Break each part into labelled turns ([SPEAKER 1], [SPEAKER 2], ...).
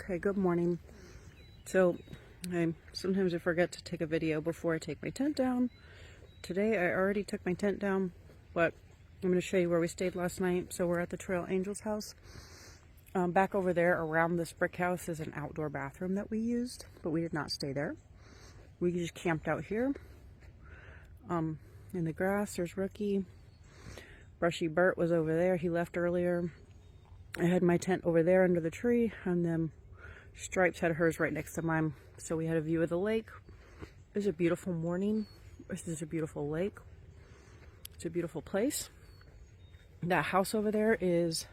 [SPEAKER 1] Okay, good morning. So, sometimes I forget to take a video before I take my tent down. Today I already took my tent down, but I'm going to show you where we stayed last night. So we're at the Trail Angel's house. Back over there around this brick house is an outdoor bathroom that we used, but we did not stay there. We just camped out here. In the grass, there's Rookie. Brushy Bert was over there. He left earlier. I had my tent over there under the tree, and then Stripes had hers right next to mine. So we had a view of the lake. It was a beautiful morning. This is a beautiful lake. It's a beautiful place. That house over there is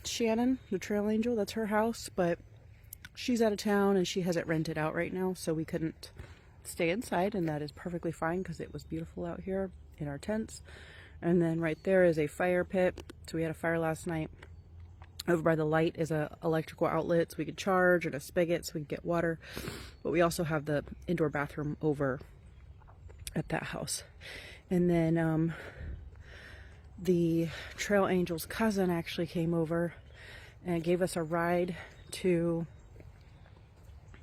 [SPEAKER 1] Shannon, the Trail Angel. That's her house, but she's out of town and she has it rented out right now, so we couldn't stay inside, and that is perfectly fine because it was beautiful out here in our tents. And then right there is a fire pit. So we had a fire last night. Over by the light is a electrical outlet so we could charge, and a spigot so we could get water. But we also have the indoor bathroom over at that house. And then the Trail Angel's cousin actually came over and gave us a ride to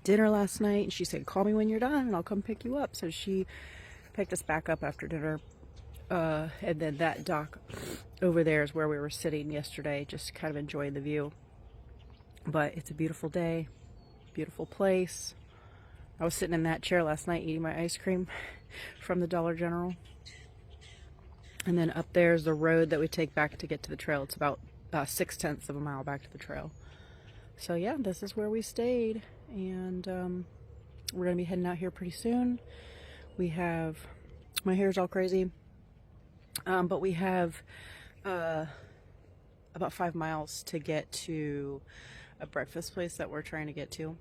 [SPEAKER 1] dinner last night. And she said, call me when you're done and I'll come pick you up. So she picked us back up after dinner. And then that dock over there is where we were sitting yesterday, just kind of enjoying the view. But it's a beautiful day, beautiful place. I was sitting in that chair last night eating my ice cream from the Dollar General. And then up there is the road that we take back to get to the trail. It's about 0.6 of a mile back to the trail. So yeah, this is where we stayed. And we're going to be heading out here pretty soon. We have, my hair's all crazy. But we have about 5 miles to get to a breakfast place that we're trying to get to.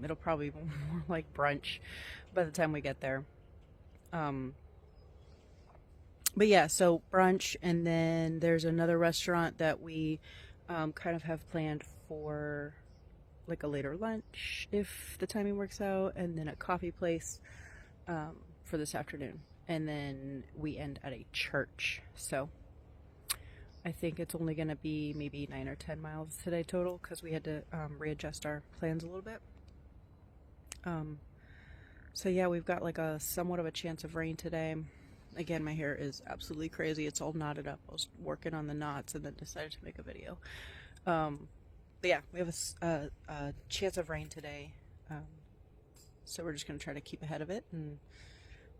[SPEAKER 1] It'll probably be more like brunch by the time we get there. But yeah, so brunch, and then there's another restaurant that we kind of have planned for like a later lunch if the timing works out, and then a coffee place for this afternoon. And then we end at a church. So I think it's only going to be maybe 9 or 10 miles today total, because we had to readjust our plans a little bit. So yeah, we've got like a somewhat of a chance of rain today. Again, my hair is absolutely crazy. It's all knotted up. I was working on the knots and then decided to make a video. But yeah, we have a chance of rain today. So we're just going to try to keep ahead of it, and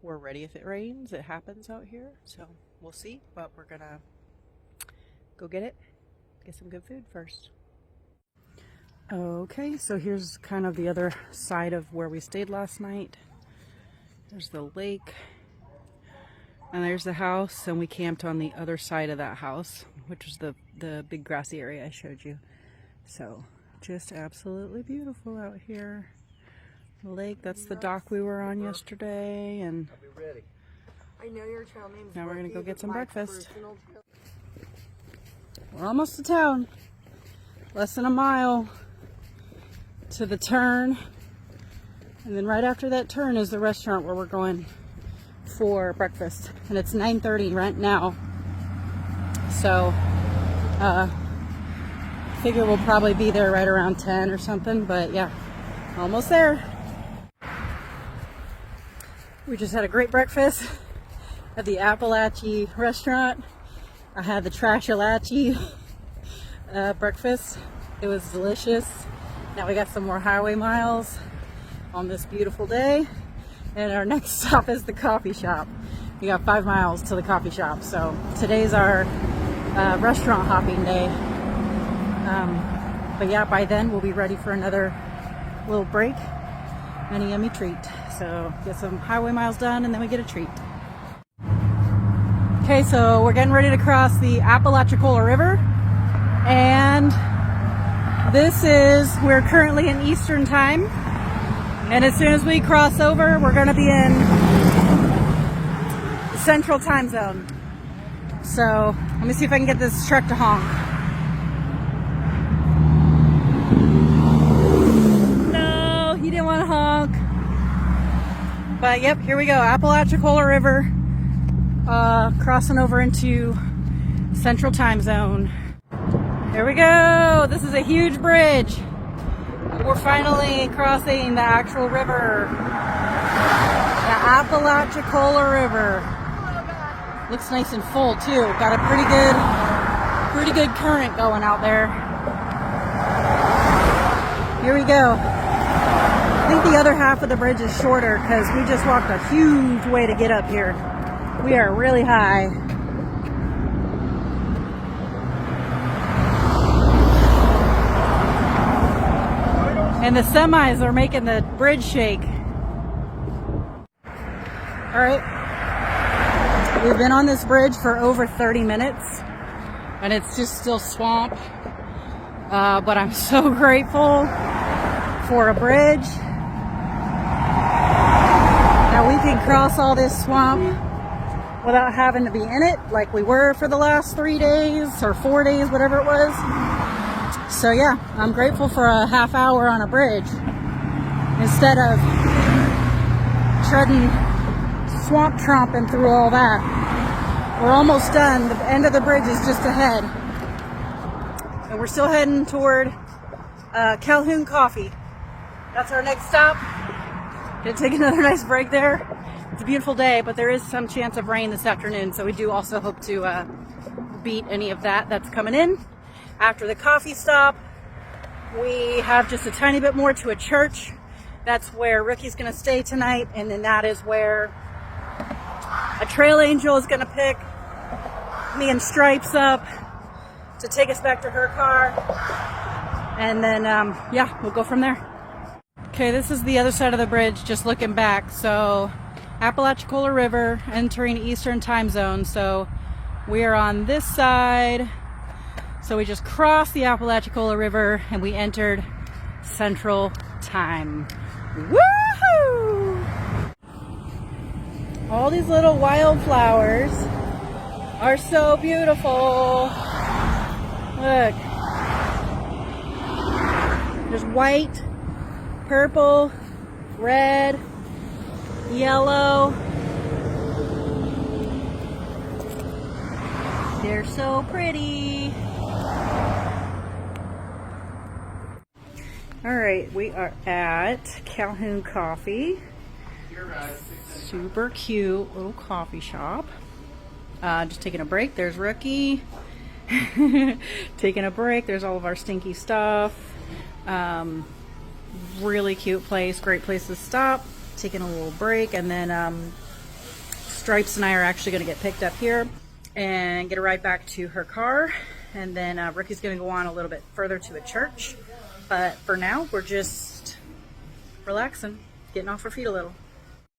[SPEAKER 1] we're ready if it rains. It happens out here, so we'll see, but we're gonna go get some good food first. Okay, so here's kind of the other side of where we stayed last night. There's the lake, and there's the house, and we camped on the other side of that house, which was the big grassy area I showed you. So just absolutely beautiful out here. Lake, that's the dock we were on yesterday, and
[SPEAKER 2] I know your trail name's
[SPEAKER 1] now we're gonna go get some breakfast. We're almost to town. Less than a mile to the turn, and then right after that turn is the restaurant where we're going for breakfast, and it's 9:30 right now. So figure we'll probably be there right around 10 or something, but yeah, almost there. We just had a great breakfast at the Trashalachee restaurant. I had the Trashalachee breakfast. It was delicious. Now we got some more highway miles on this beautiful day. And our next stop is the coffee shop. We got 5 miles to the coffee shop. So today's our restaurant hopping day. But yeah, by then we'll be ready for another little break and a yummy treat. So get some highway miles done, and then we get a treat. Okay, so we're getting ready to cross the Trashalachee River, and we're currently in Eastern time, and as soon as we cross over, we're going to be in Central Time Zone. So let me see if I can get this truck to honk. No, he didn't want to honk. But yep, here we go. Trashalachee River, crossing over into Central Time Zone. Here we go. This is a huge bridge. We're finally crossing the actual river. The Apalachicola River. Looks nice and full too. Got a pretty good current going out there. Here we go. I think the other half of the bridge is shorter because we just walked a huge way to get up here. We are really high. And the semis are making the bridge shake. All right. We've been on this bridge for over 30 minutes and it's just still swamp. But I'm so grateful for a bridge that we can cross all this swamp without having to be in it like we were for the last 3 days or 4 days, whatever it was. So yeah, I'm grateful for a half hour on a bridge instead of treading swamp tromping through all that. We're almost done. The end of the bridge is just ahead. And we're still heading toward Calhoun Coffee. That's our next stop. Gonna take another nice break there. It's a beautiful day, but there is some chance of rain this afternoon, so we do also hope to beat any of that that's coming in. After the coffee stop, we have just a tiny bit more to a church. That's where Ricky's gonna stay tonight, and then that is where a trail angel is gonna pick me and Stripes up to take us back to her car. And then, yeah, we'll go from there. Okay, this is the other side of the bridge, just looking back. So, Apalachicola River entering Eastern time zone. So, we are on this side. So, we just crossed the Apalachicola River and we entered Central Time. Woohoo! All these little wildflowers are so beautiful. Look. There's white, purple, red, yellow. They're so pretty. All right, we are at Calhoun Coffee. Super cute little coffee shop. Just taking a break. There's Rookie. Taking a break. There's all of our stinky stuff. Really cute place. Great place to stop. Taking a little break. And then Stripes and I are actually going to get picked up here and get a ride back to her car. And then Rookie's going to go on a little bit further to a church. But for now, we're just relaxing, getting off our feet a little.